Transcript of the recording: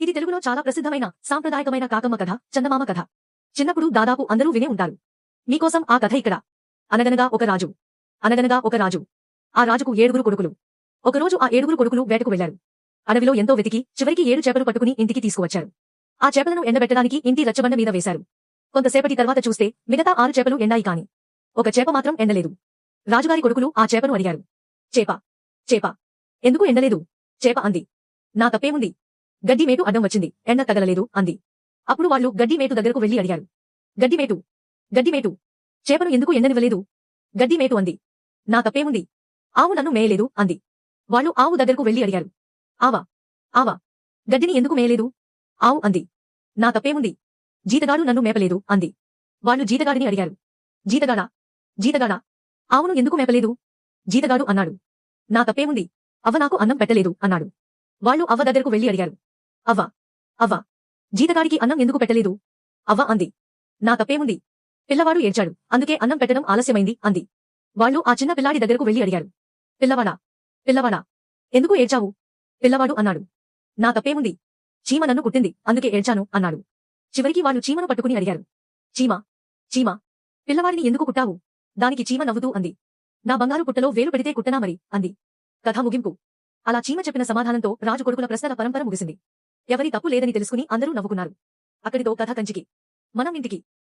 ఇది తెలుగులో చాలా ప్రసిద్ధమైన సాంప్రదాయకమైన కాకమ్మ కథ, చందమామ కథ. చిన్నప్పుడు దాదాపు అందరూ వినే ఉంటారు. మీకోసం ఆ కథ ఇక్కడ. అనగనగా ఒక రాజు. అనగనగా ఒక రాజు. ఆ రాజుకు 7 కొడుకులు. ఒకరోజు ఆ 7 కొడుకులు వేటకు వెళ్లారు. అడవిలో ఎంతో వెతికి చివరికి 7 చేపలు పట్టుకుని ఇంటికి తీసుకువచ్చారు. ఆ చేపలను ఎండబెట్టడానికి ఇంటి రచ్చబండ మీద వేశారు. కొంతసేపటి తర్వాత చూస్తే మిగతా 6 చేపలు ఎండాయి కాని ఒక చేప మాత్రం ఎండలేదు. రాజుగారి కొడుకులు ఆ చేపను అడిగారు. చేప, చేప, ఎందుకు ఎండలేదు? చేప అంది, నా తప్పేముంది? గడ్డి మేటు అడ్డం వచ్చింది, ఎండ తగలలేదు అంది. అప్పుడు వాళ్ళు గడ్డి మేటు దగ్గరకు వెళ్లి అడిగారు. గడ్డి మేటు, గడ్డి మేటు, చేపను ఎందుకు ఎండనివ్వలేదు? గడ్డి మేటు అంది, నా తప్పేముంది? ఆవు నన్ను మేయలేదు అంది. వాళ్ళు ఆవు దగ్గరకు వెళ్లి అడిగారు. ఆవా, ఆవా, గడ్డిని ఎందుకు మేయలేదు? ఆవు అంది, నా తప్పేముంది? జీతగాడు నన్ను మేపలేదు అంది. వాళ్ళు జీతగాడిని అడిగారు. జీతగాడా, జీతగాడా, ఆవును ఎందుకు మేపలేదు? జీతగాడు అన్నాడు, నా తప్పేముంది? అవ్వ నాకు అన్నం పెట్టలేదు అన్నాడు. వాళ్ళు అవ్వ దగ్గరకు వెళ్లి అడిగారు. అవ్వ, అవ్వ, జీతగాడికి అన్నం ఎందుకు పెట్టలేదు? అవ్వ అంది, నా తప్పేముంది? పిల్లవాడు ఏడ్చాడు, అందుకే అన్నం పెట్టడం ఆలస్యమైంది అంది. వాళ్ళు ఆ చిన్న పిల్లాడి దగ్గరకు వెళ్లి అడిగారు. పిల్లవాడా, పిల్లవాడా, ఎందుకు ఏడ్చావు? పిల్లవాడు అన్నాడు, నా తప్పేముంది? చీమ నన్ను కుట్టింది, అందుకే ఏడ్చాను అన్నాడు. చివరికి వాళ్ళు చీమను పట్టుకుని అడిగారు. చీమ, చీమ, పిల్లవాడిని ఎందుకు కుట్టావు? దానికి చీమ నవ్వుతూ అంది, నా బంగారు పుట్టలో వేలు పెడితే కుట్టనా మరి అంది. కథ ముగింపు. అలా చీమ చెప్పిన సమాధానంతో రాజు కొడుకుల ప్రశ్నల పరంపర ముగిసింది. ఎవరి తప్పు లేదని తెలుసుకుని అందరూ నవ్వుకున్నారు. అక్కడితో కథ కంచికి, మనం ఇంటికి.